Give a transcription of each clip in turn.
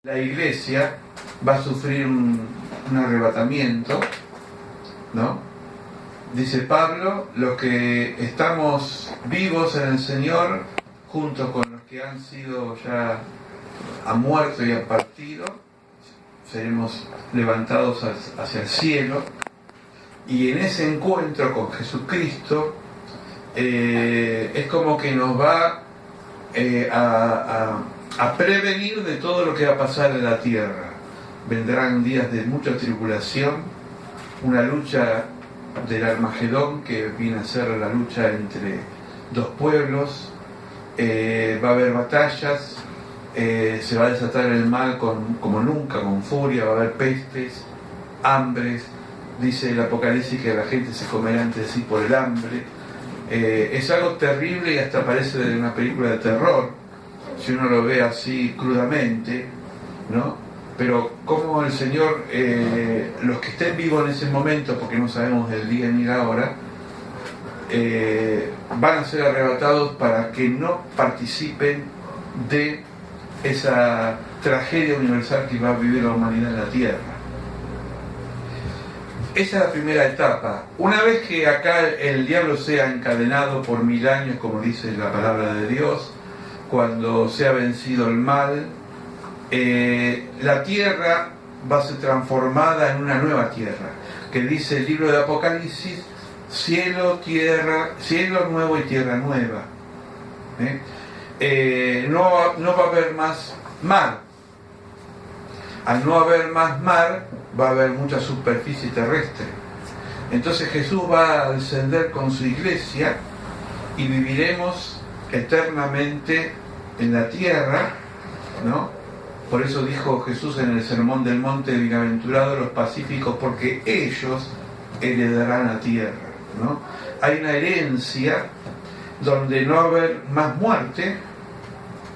La iglesia va a sufrir un arrebatamiento, ¿no? Dice Pablo, los que estamos vivos en el Señor, junto con los que han sido ya han muerto y han partido, seremos levantados hacia el cielo, y en ese encuentro con Jesucristo es como que nos va a prevenir de todo lo que va a pasar en la tierra. Vendrán días de mucha tribulación, una lucha del Armagedón, que viene a ser la lucha entre dos pueblos, va a haber batallas, se va a desatar el mal como nunca, con furia, va a haber pestes, hambres, dice el Apocalipsis que la gente se comerá entre sí por el hambre. Es algo terrible y hasta parece de una película de terror, si uno lo ve así crudamente, ¿no? Pero como el Señor, los que estén vivos en ese momento, porque no sabemos el día ni la hora, van a ser arrebatados para que no participen de esa tragedia universal que va a vivir la humanidad en la tierra. Esa es la primera etapa. Una vez que acá el diablo sea encadenado por 1000 años, como dice la palabra de Dios, cuando sea vencido el mal, la tierra va a ser transformada en una nueva tierra, que dice el libro de Apocalipsis, cielo, tierra, cielo nuevo y tierra nueva. No va a haber más mar. Al no haber más mar, va a haber mucha superficie terrestre. Entonces Jesús va a descender con su iglesia y viviremos eternamente en la tierra, ¿no? Por eso dijo Jesús en el Sermón del Monte, bienaventurados los pacíficos, porque ellos heredarán la tierra, ¿no? Hay una herencia donde no va a haber más muerte,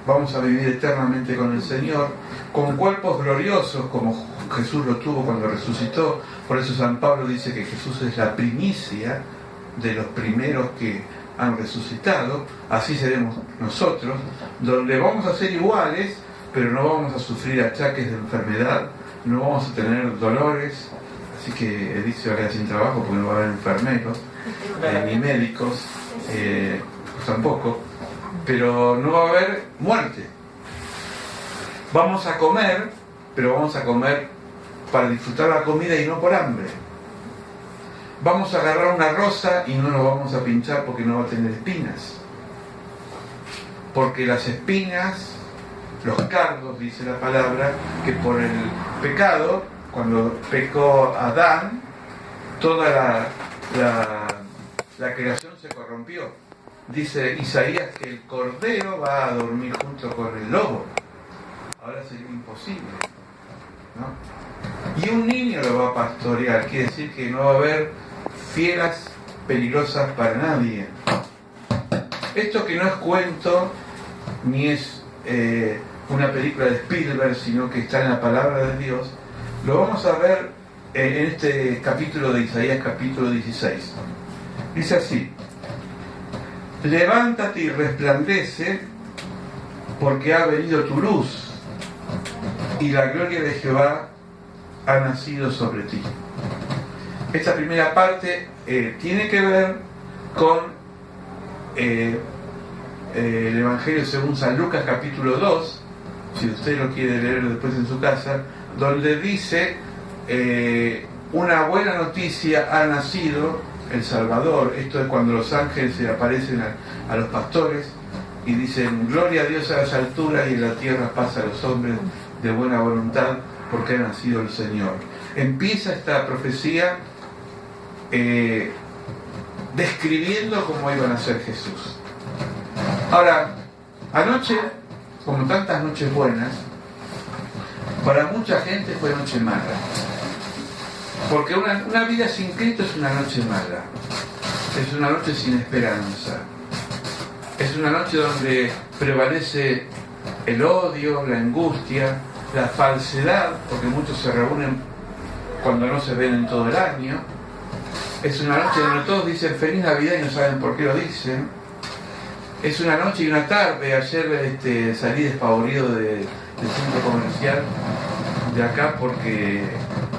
vamos a vivir eternamente con el Señor, con cuerpos gloriosos como Jesús lo tuvo cuando resucitó. Por eso San Pablo dice que Jesús es la primicia de los primeros que han resucitado. Así seremos nosotros, donde vamos a ser iguales, pero no vamos a sufrir achaques de enfermedad, no vamos a tener dolores. Así que Edith se va a quedar sin trabajo porque no va a haber enfermeros, ni médicos, pues tampoco, pero no va a haber muerte. Vamos a comer, pero vamos a comer para disfrutar la comida y no por hambre. Vamos a agarrar una rosa y no nos vamos a pinchar porque no va a tener espinas. Porque las espinas, los cardos, dice la palabra, que por el pecado, cuando pecó Adán, toda la creación se corrompió. Dice Isaías que el cordero va a dormir junto con el lobo. Ahora sería imposible, ¿no? Y un niño lo va a pastorear, quiere decir que no va a haber fieras peligrosas para nadie. Esto que no es cuento, ni es una película de Spielberg, sino que está en la palabra de Dios, lo vamos a ver en este capítulo de Isaías, capítulo 16. Dice así: levántate y resplandece, porque ha venido tu luz, y la gloria de Jehová ha nacido sobre ti. Esta primera parte tiene que ver con el Evangelio según San Lucas, capítulo 2, si usted lo quiere leer después en su casa, donde dice una buena noticia, ha nacido el Salvador. Esto es cuando los ángeles se aparecen a los pastores y dicen: gloria a Dios a las alturas y en la tierra paz a los hombres de buena voluntad, porque ha nacido el Señor. Empieza esta profecía describiendo cómo iba a nacer Jesús. Ahora, anoche, como tantas noches buenas, para mucha gente fue noche mala. Porque una vida sin Cristo es una noche mala. Es una noche sin esperanza. Es una noche donde prevalece el odio, la angustia, la falsedad, porque muchos se reúnen cuando no se ven en todo el año. Es una noche donde todos dicen feliz Navidad y no saben por qué lo dicen. Es una noche y una tarde. Ayer salí despavorido del centro comercial de acá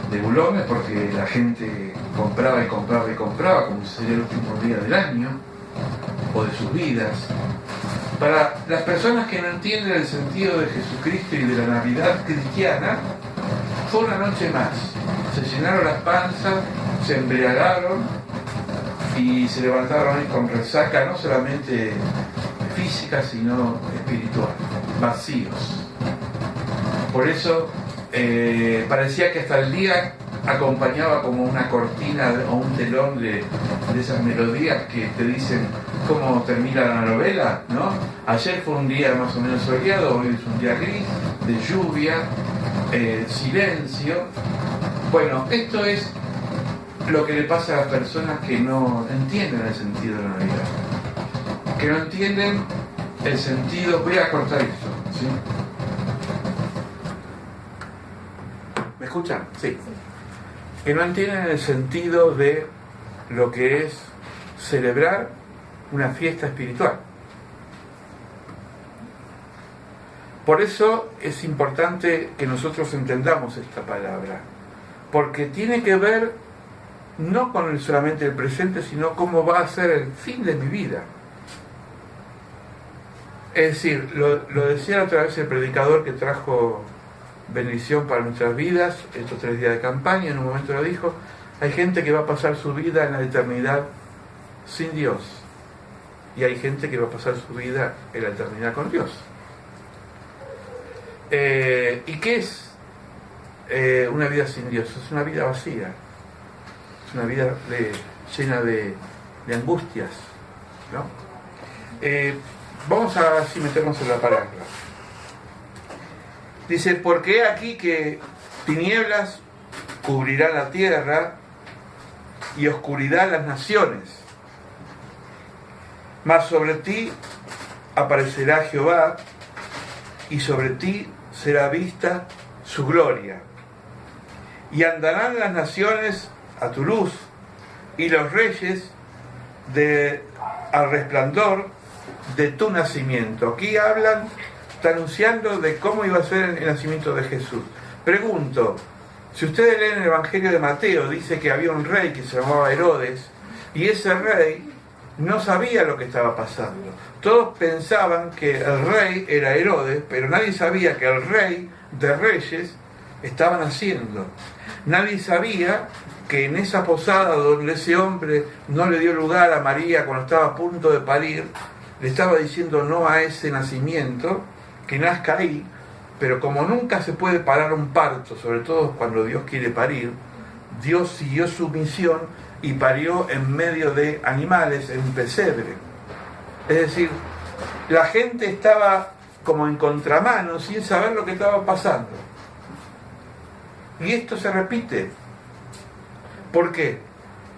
de Boulogne, porque la gente compraba y compraba y compraba como si sería el último día del año o de sus vidas. Para las personas que no entienden el sentido de Jesucristo y de la Navidad cristiana, fue una noche más. Se llenaron las panzas, se embriagaron y se levantaron ahí con resaca, no solamente física, sino espiritual, vacíos. Por eso parecía que hasta el día acompañaba como una cortina o un telón de esas melodías que te dicen cómo termina la novela, ¿no? Ayer fue un día más o menos soleado, hoy es un día gris, de lluvia, silencio. Bueno, esto es lo que le pasa a las personas que no entienden el sentido de la Navidad, que no entienden el sentido. Voy a cortar esto, ¿sí? ¿Me escuchan? Sí. Que no entienden el sentido de lo que es celebrar una fiesta espiritual. Por eso es importante que nosotros entendamos esta palabra, porque tiene que ver no con solamente el presente, sino cómo va a ser el fin de mi vida. Es decir, lo decía otra vez el predicador que trajo bendición para nuestras vidas, estos 3 días de campaña, en un momento lo dijo: hay gente que va a pasar su vida en la eternidad sin Dios, y hay gente que va a pasar su vida en la eternidad con Dios. ¿Y qué es una vida sin Dios? Es una vida vacía, es una vida llena de angustias, ¿no? Vamos a así meternos en la palabra. Dice: porque he aquí que tinieblas cubrirán la tierra y oscuridad las naciones, mas sobre ti aparecerá Jehová, y sobre ti será vista su gloria. Y andarán las naciones a tu luz, y los reyes al resplandor de tu nacimiento. Aquí está anunciando de cómo iba a ser el nacimiento de Jesús. Pregunto, si ustedes leen el Evangelio de Mateo, dice que había un rey que se llamaba Herodes, y ese rey no sabía lo que estaba pasando. Todos pensaban que el rey era Herodes, pero nadie sabía que el rey de reyes estaba naciendo. Nadie sabía que en esa posada donde ese hombre no le dio lugar a María cuando estaba a punto de parir, le estaba diciendo no a ese nacimiento, que nazca ahí. Pero como nunca se puede parar un parto, sobre todo cuando Dios quiere parir, Dios siguió su misión y parió en medio de animales, en un pesebre. Es decir, la gente estaba como en contramano, sin saber lo que estaba pasando. Y esto se repite. ¿Por qué?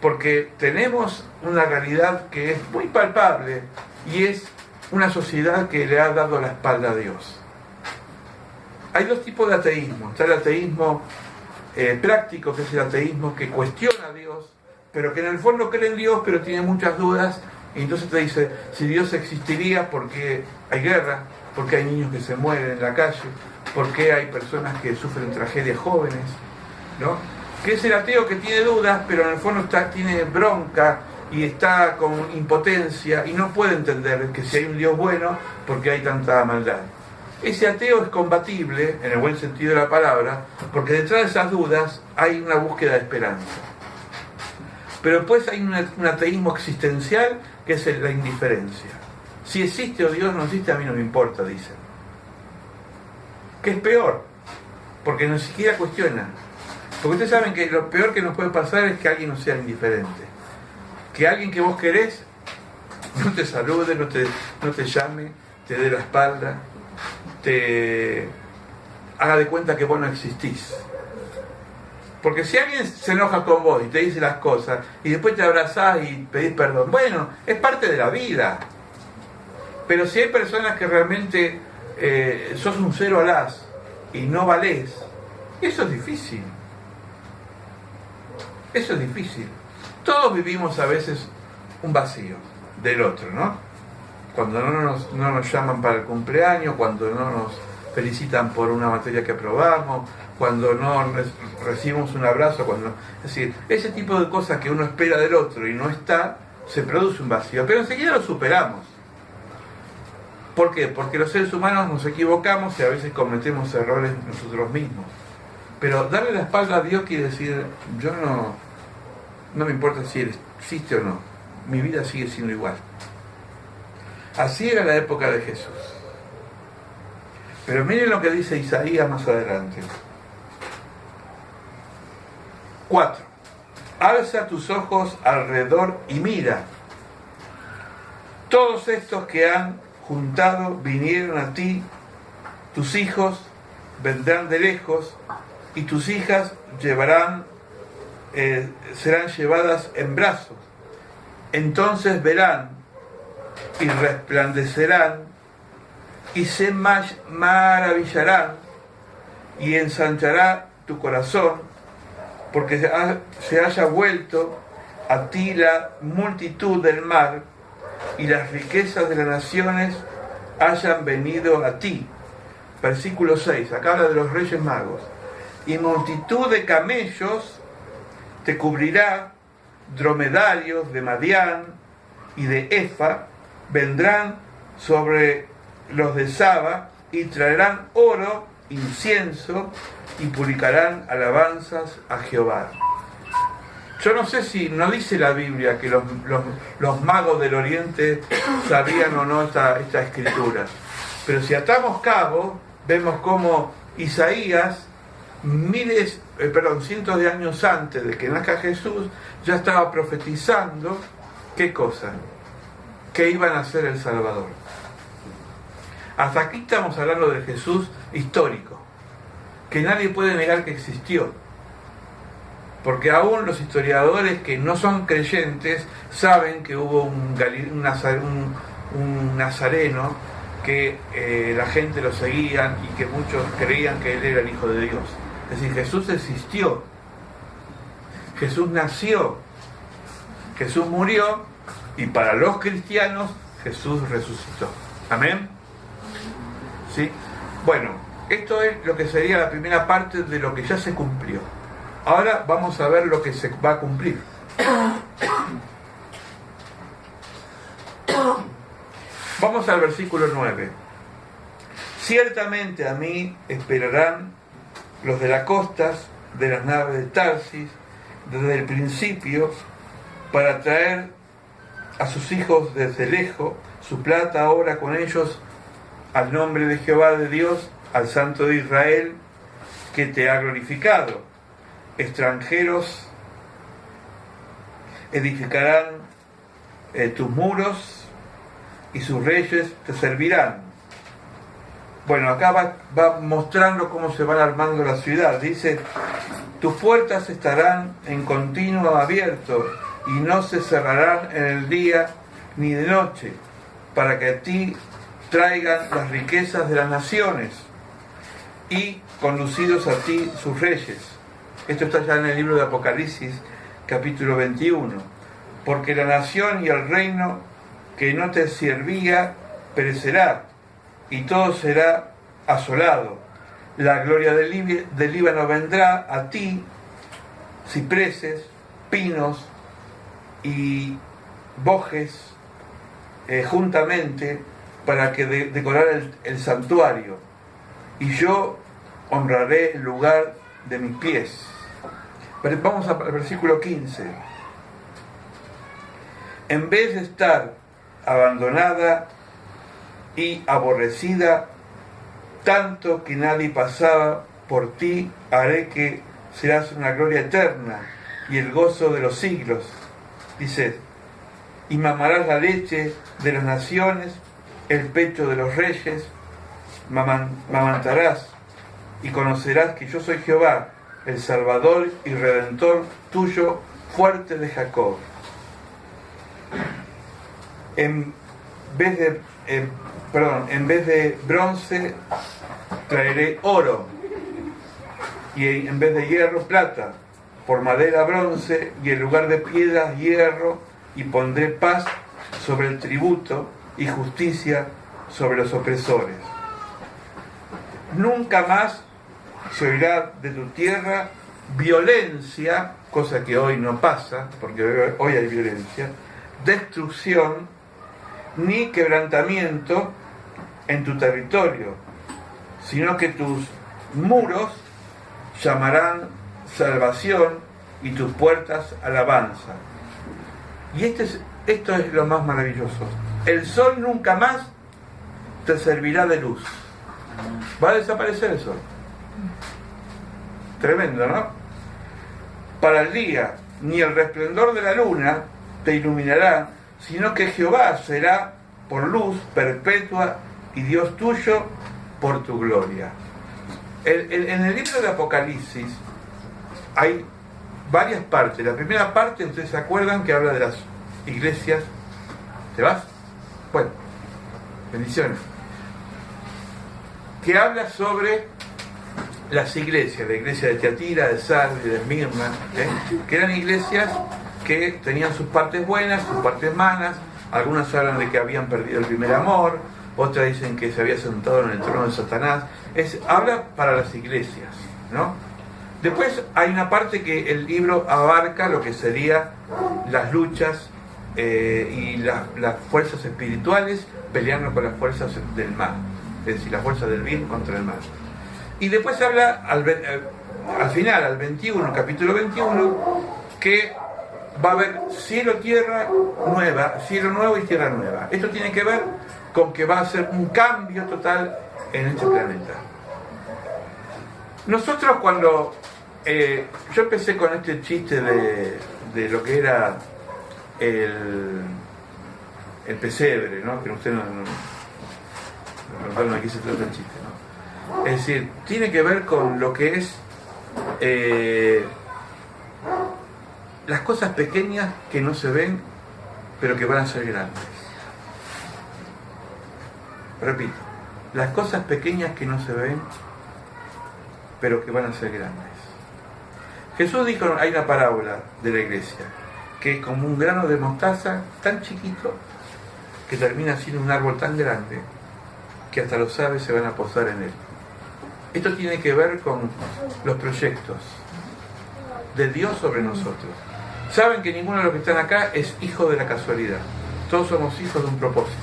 Porque tenemos una realidad que es muy palpable, y es una sociedad que le ha dado la espalda a Dios. Hay 2 tipos de ateísmo. Está el ateísmo práctico, que es el ateísmo que cuestiona a Dios, pero que en el fondo cree en Dios, pero tiene muchas dudas, y entonces te dice: si Dios existiría, ¿por qué hay guerra? ¿Por qué hay niños que se mueren en la calle? ¿Por qué hay personas que sufren tragedias jóvenes? ¿No? Que es el ateo que tiene dudas, pero en el fondo tiene bronca y está con impotencia y no puede entender que si hay un Dios bueno, ¿por qué hay tanta maldad? Ese ateo es combatible, en el buen sentido de la palabra, porque detrás de esas dudas hay una búsqueda de esperanza. Pero después hay un ateísmo existencial, que es la indiferencia. Si existe o Dios no existe, a mí no me importa, dicen. ¿Qué es peor? Porque ni siquiera cuestiona. Porque ustedes saben que lo peor que nos puede pasar es que alguien no sea indiferente. Que alguien que vos querés no te salude, no te llame, te dé la espalda, te haga de cuenta que vos no existís. Porque si alguien se enoja con vos y te dice las cosas y después te abrazás y pedís perdón, bueno, es parte de la vida. Pero si hay personas que realmente sos un cero alás y no valés, eso es difícil. Eso es difícil. Todos vivimos a veces un vacío del otro, ¿no? Cuando no nos llaman para el cumpleaños, cuando no nos felicitan por una materia que aprobamos, cuando no recibimos un abrazo, es decir, ese tipo de cosas que uno espera del otro y no está, se produce un vacío, pero enseguida lo superamos. ¿Por qué? Porque los seres humanos nos equivocamos y a veces cometemos errores nosotros mismos. Pero darle la espalda a Dios quiere decir, yo no me importa si Él existe o no, mi vida sigue siendo igual. Así era la época de Jesús. Pero miren lo que dice Isaías más adelante. 4. Alza tus ojos alrededor y mira. Todos estos que han juntado vinieron a ti, tus hijos vendrán de lejos y tus hijas serán llevadas en brazos. Entonces verán y resplandecerán y se maravillarán y ensanchará tu corazón, porque se haya vuelto a ti la multitud del mar y las riquezas de las naciones hayan venido a ti. Versículo 6, acá habla de los Reyes Magos. Y multitud de camellos te cubrirá, dromedarios de Madián y de Efa vendrán sobre los de Saba y traerán oro, incienso y publicarán alabanzas a Jehová. Yo no sé si, no dice la Biblia que los magos del Oriente sabían o no esta escritura, pero si atamos cabo, vemos cómo Isaías, cientos de años antes de que nazca Jesús, ya estaba profetizando, ¿qué cosa? Que iban a ser el Salvador. Hasta aquí estamos hablando de Jesús histórico, que nadie puede negar que existió. Porque aún los historiadores que no son creyentes saben que hubo un nazareno que la gente lo seguía y que muchos creían que él era el Hijo de Dios. Es decir, Jesús existió, Jesús nació, Jesús murió y para los cristianos Jesús resucitó. Amén. ¿Sí? Bueno, esto es lo que sería la primera parte de lo que ya se cumplió. Ahora vamos a ver lo que se va a cumplir. Vamos al versículo 9. Ciertamente a mí esperarán los de las costas de las naves de Tarsis desde el principio para traer a sus hijos desde lejos, su plata ahora con ellos, al nombre de Jehová de Dios, al Santo de Israel, que te ha glorificado. Extranjeros edificarán tus muros y sus reyes te servirán. Bueno, acá va mostrando cómo se van armando la ciudad. Dice, tus puertas estarán en continuo abierto y no se cerrarán en el día ni de noche, para que a ti traigan las riquezas de las naciones y conducidos a ti sus reyes. Esto está ya en el libro de Apocalipsis, capítulo 21. Porque la nación y el reino que no te servía perecerá, y todo será asolado. La gloria del Líbano vendrá a ti, cipreses, pinos y bojes juntamente, para que decorar el santuario, y yo honraré el lugar de mis pies. Vamos al versículo 15. En vez de estar abandonada y aborrecida, tanto que nadie pasaba por ti, haré que serás una gloria eterna y el gozo de los siglos. Dice, y mamarás la leche de las naciones, el pecho de los reyes, mamantarás y conocerás que yo soy Jehová, el Salvador y Redentor tuyo, fuerte de Jacob. En vez de bronce traeré oro, y en vez de hierro plata, por madera bronce, y en lugar de piedras hierro, y pondré paz sobre el tributo y justicia sobre los opresores. nunca más se oirá de tu tierra violencia, cosa que hoy no pasa, porque hoy hay violencia, destrucción, ni quebrantamiento en tu territorio, sino que tus muros llamarán salvación y tus puertas alabanza. Y esto es lo más maravilloso. El sol nunca más te servirá de luz. Va a desaparecer el sol. Tremendo, ¿no? Para el día, ni el resplandor de la luna te iluminará, sino que Jehová será por luz perpetua y Dios tuyo por tu gloria. En el libro de Apocalipsis hay varias partes. La primera parte, ustedes se acuerdan que habla de las iglesias. ¿Te vas? Bueno, bendiciones. Que habla sobre las iglesias, la iglesia de Tiatira, de Sardis, de Esmirna, que eran iglesias que tenían sus partes buenas, sus partes malas. Algunas hablan de que habían perdido el primer amor, otras dicen que se había sentado en el trono de Satanás. Habla para las iglesias, ¿no? Después hay una parte que el libro abarca lo que sería las luchas y las fuerzas espirituales peleando con las fuerzas del mal, es decir, las fuerzas del bien contra el mal. Y después habla al final, al 21, capítulo 21, que va a haber cielo, tierra nueva, cielo nuevo y tierra nueva. Esto tiene que ver con que va a ser un cambio total en este planeta. Nosotros cuando yo empecé con este chiste de lo que era el pesebre, ¿no? Que usted no aquí se trata el chiste, ¿no? Es decir, tiene que ver con lo que es las cosas pequeñas que no se ven, pero que van a ser grandes. Repito, las cosas pequeñas que no se ven, pero que van a ser grandes. Jesús dijo, hay una parábola de la iglesia, que es como un grano de mostaza tan chiquito, que termina siendo un árbol tan grande, que hasta los aves se van a posar en él. Esto tiene que ver con los proyectos de Dios sobre nosotros. Saben que ninguno de los que están acá es hijo de la casualidad. Todos somos hijos de un propósito.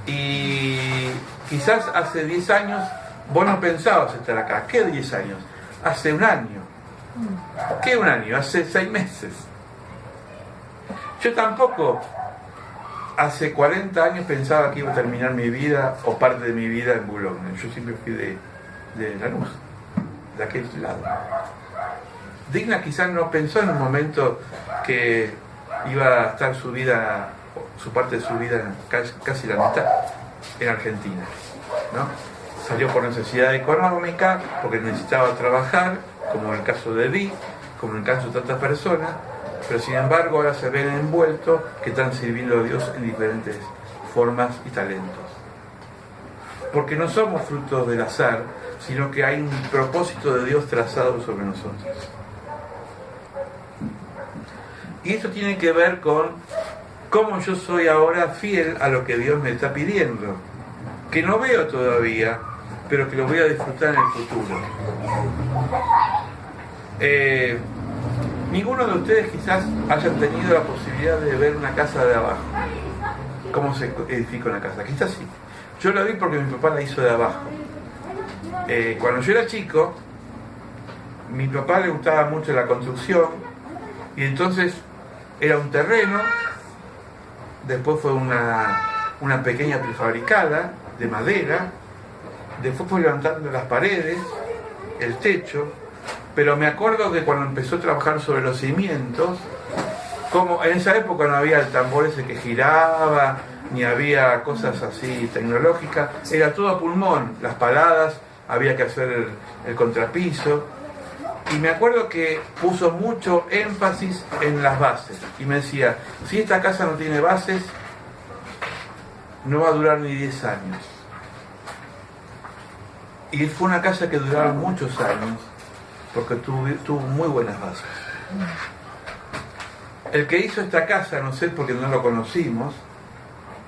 Y quizás hace 10 años vos no pensabas estar acá. ¿Qué 10 años? Hace un año. ¿Qué un año? Hace 6 meses. Yo tampoco hace 40 años pensaba que iba a terminar mi vida o parte de mi vida en Boulogne. Yo siempre fui de Lanús, de aquel lado. Digna quizás no pensó en un momento que iba a estar su vida, su parte de su vida, casi la mitad, en Argentina, ¿no? Salió por necesidad económica, porque necesitaba trabajar, como en el caso de Di, como en el caso de tantas personas, pero sin embargo ahora se ven envueltos que están sirviendo a Dios en diferentes formas y talentos. Porque no somos frutos del azar, sino que hay un propósito de Dios trazado sobre nosotros. Y esto tiene que ver con cómo yo soy ahora fiel a lo que Dios me está pidiendo, que no veo todavía, pero que lo voy a disfrutar en el futuro. Ninguno de ustedes quizás hayan tenido la posibilidad de ver una casa de abajo, cómo se edifica una casa. Quizás sí. Yo la vi porque mi papá la hizo de abajo. Cuando yo era chico, mi papá le gustaba mucho la construcción y entonces era un terreno, después fue una pequeña prefabricada de madera, después fue levantando las paredes, el techo, pero me acuerdo que cuando empezó a trabajar sobre los cimientos, como en esa época no había el tambor ese que giraba, ni había cosas así tecnológicas, era todo a pulmón, las paladas, había que hacer el contrapiso, y me acuerdo que puso mucho énfasis en las bases, y me decía, si esta casa no tiene bases, no va a durar ni 10 años. Y fue una casa que duraba muchos años, porque tuvo muy buenas bases. El que hizo esta casa, no sé porque no lo conocimos,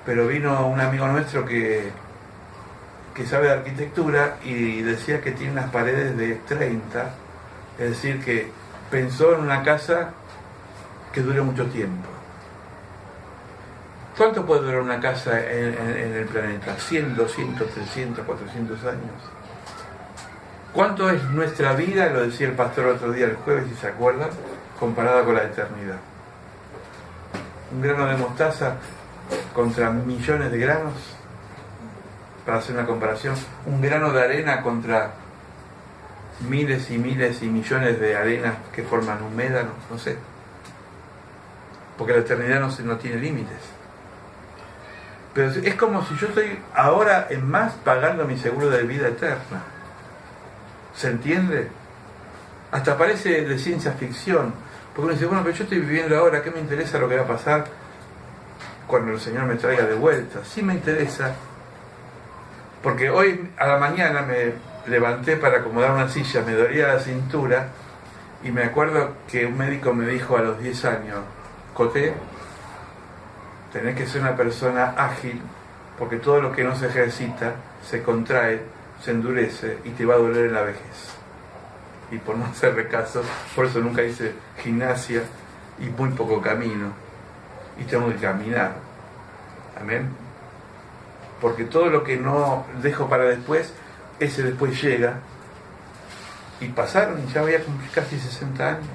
pero vino un amigo nuestro que que sabe de arquitectura y decía que tiene unas paredes de 30, es decir, que pensó en una casa que dure mucho tiempo. ¿Cuánto puede durar una casa en el planeta? ¿100, 200, 300, 400 años? ¿Cuánto es nuestra vida, lo decía el pastor otro día, el jueves, si se acuerdan, comparada con la eternidad? Un grano de mostaza contra millones de granos, para hacer una comparación. Un grano de arena contra miles y miles y millones de arenas que forman un médano, no sé. Porque la eternidad no tiene límites. Pero es como si yo estoy ahora en más pagando mi seguro de vida eterna. ¿Se entiende? Hasta parece de ciencia ficción. Porque uno dice, bueno, pero yo estoy viviendo ahora, ¿qué me interesa lo que va a pasar cuando el Señor me traiga de vuelta? Sí me interesa. Porque hoy a la mañana me levanté para acomodar una silla, me dolía la cintura y me acuerdo que un médico me dijo a los 10 años, Coté, tenés que ser una persona ágil, porque todo lo que no se ejercita se contrae, se endurece y te va a doler en la vejez. Y por no hacerle caso, por eso nunca hice gimnasia y muy poco camino. Y tengo que caminar. Amén. Porque todo lo que no dejo para después, ese después llega. Y pasaron, ya voy a cumplir casi 60 años.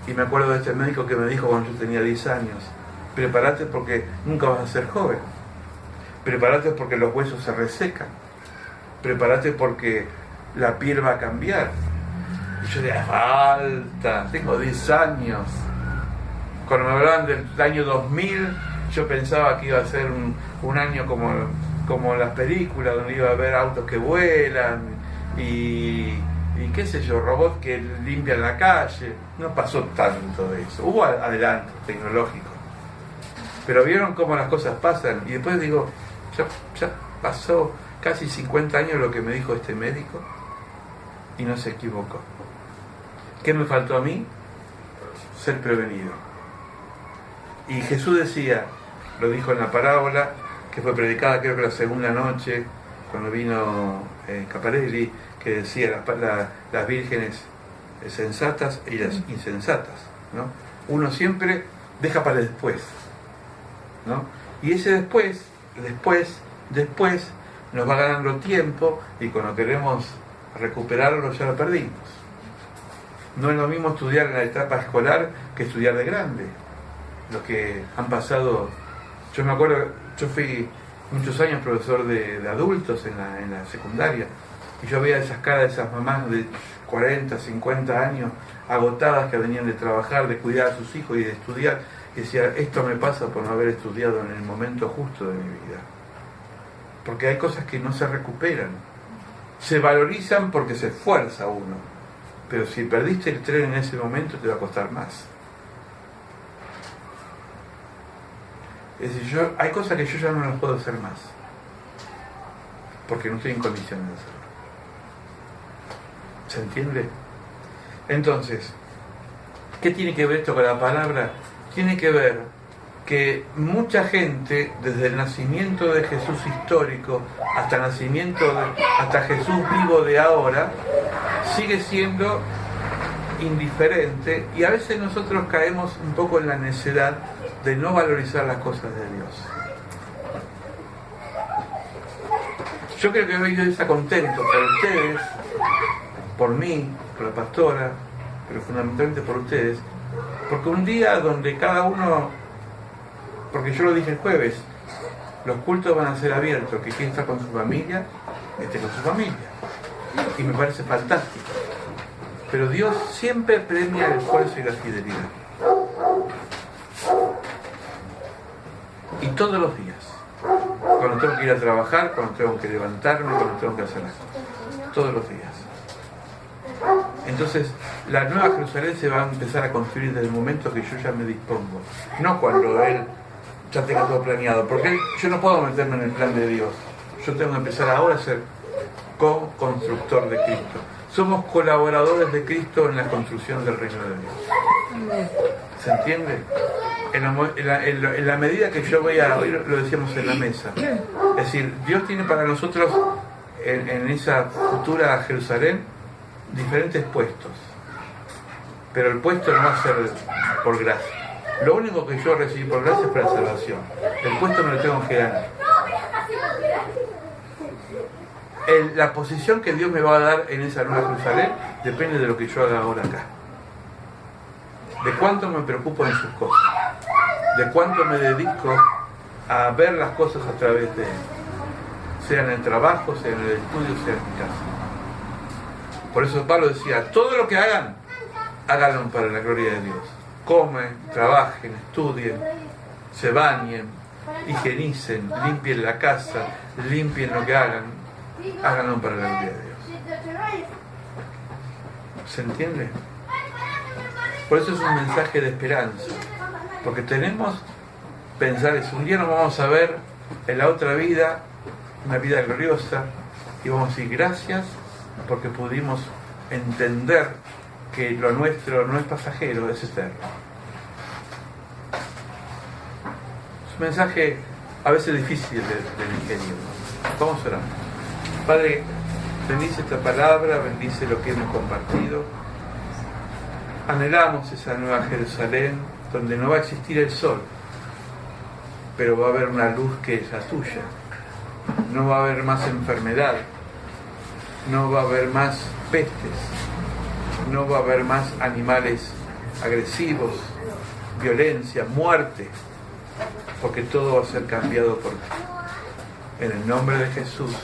Y me acuerdo de este médico que me dijo cuando yo tenía 10 años, prepárate porque nunca vas a ser joven. Prepárate porque los huesos se resecan. Prepárate porque la piel va a cambiar. Y yo decía, falta, tengo 10 años. Cuando me hablaban del año 2000, yo pensaba que iba a ser un año como las películas, donde iba a haber autos que vuelan y qué sé yo, robots que limpian la calle. No pasó tanto de eso. Hubo adelanto tecnológico. Pero vieron cómo las cosas pasan. Y después digo, ya pasó casi 50 años lo que me dijo este médico y no se equivocó. ¿Qué me faltó a mí? Ser prevenido. Y Jesús decía, lo dijo en la parábola, que fue predicada creo que la segunda noche, cuando vino Caparelli, que decía las vírgenes sensatas y las insensatas, ¿no? Uno siempre deja para después, ¿no? Y ese después nos va ganando tiempo y cuando queremos recuperarlo ya lo perdimos. No es lo mismo estudiar en la etapa escolar que estudiar de grande. Los que han pasado, yo me acuerdo, yo fui muchos años profesor de adultos en la secundaria y yo veía esas caras de esas mamás de 40, 50 años agotadas que venían de trabajar, de cuidar a sus hijos y de estudiar, y decía, esto me pasa por no haber estudiado en el momento justo de mi vida. Porque hay cosas que no se recuperan, se valorizan porque se esfuerza uno, pero si perdiste el tren en ese momento te va a costar más. Es decir, hay cosas que yo ya no las puedo hacer más, porque no estoy en condiciones de hacerlo. ¿Se entiende? Entonces, ¿qué tiene que ver esto con la palabra? Tiene que ver que mucha gente, desde el nacimiento de Jesús histórico hasta el hasta Jesús vivo de ahora, sigue siendo indiferente y a veces nosotros caemos un poco en la necedad de no valorizar las cosas de Dios. Yo creo que hoy Dios está contento por ustedes, por mí, por la pastora, pero fundamentalmente por ustedes, porque un día donde cada uno, porque yo lo dije el jueves, los cultos van a ser abiertos, que quien está con su familia, esté con su familia, y me parece fantástico, pero Dios siempre premia el esfuerzo y la fidelidad. Y todos los días, cuando tengo que ir a trabajar, cuando tengo que levantarme, cuando tengo que hacer las cosas, todos los días. Entonces, la nueva Jerusalén se va a empezar a construir desde el momento que yo ya me dispongo, no cuando Él ya tenga todo planeado, porque yo no puedo meterme en el plan de Dios, yo tengo que empezar ahora a ser co-constructor de Cristo. Somos colaboradores de Cristo en la construcción del reino de Dios. ¿Se entiende? En la medida que yo voy a, hoy lo decíamos en la mesa, es decir, Dios tiene para nosotros en esa futura Jerusalén diferentes puestos, pero el puesto no va a ser por gracia. Lo único que yo recibí por gracia es para la salvación. El puesto no lo tengo que ganar. La posición que Dios me va a dar en esa nueva Jerusalén depende de lo que yo haga ahora acá. De cuánto me preocupo en sus cosas, de cuánto me dedico a ver las cosas a través de Él, sea en el trabajo, sea en el estudio, sea en mi casa. Por eso Pablo decía, todo lo que hagan, háganlo para la gloria de Dios. Comen, trabajen, estudien, se bañen, higienicen, limpien la casa, limpien lo que hagan, háganlo para la gloria de Dios. ¿Se entiende? Por eso es un mensaje de esperanza, porque tenemos pensar eso. Un día nos vamos a ver en la otra vida, una vida gloriosa, y vamos a decir gracias porque pudimos entender que lo nuestro no es pasajero, es eterno. Es un mensaje a veces difícil de digerir. Vamos a orar. Padre, bendice esta palabra, bendice lo que hemos compartido. Anhelamos esa nueva Jerusalén donde no va a existir el sol, pero va a haber una luz que es la tuya. No va a haber más enfermedad, no va a haber más pestes, no va a haber más animales agresivos, violencia, muerte, porque todo va a ser cambiado por ti. En el nombre de Jesús.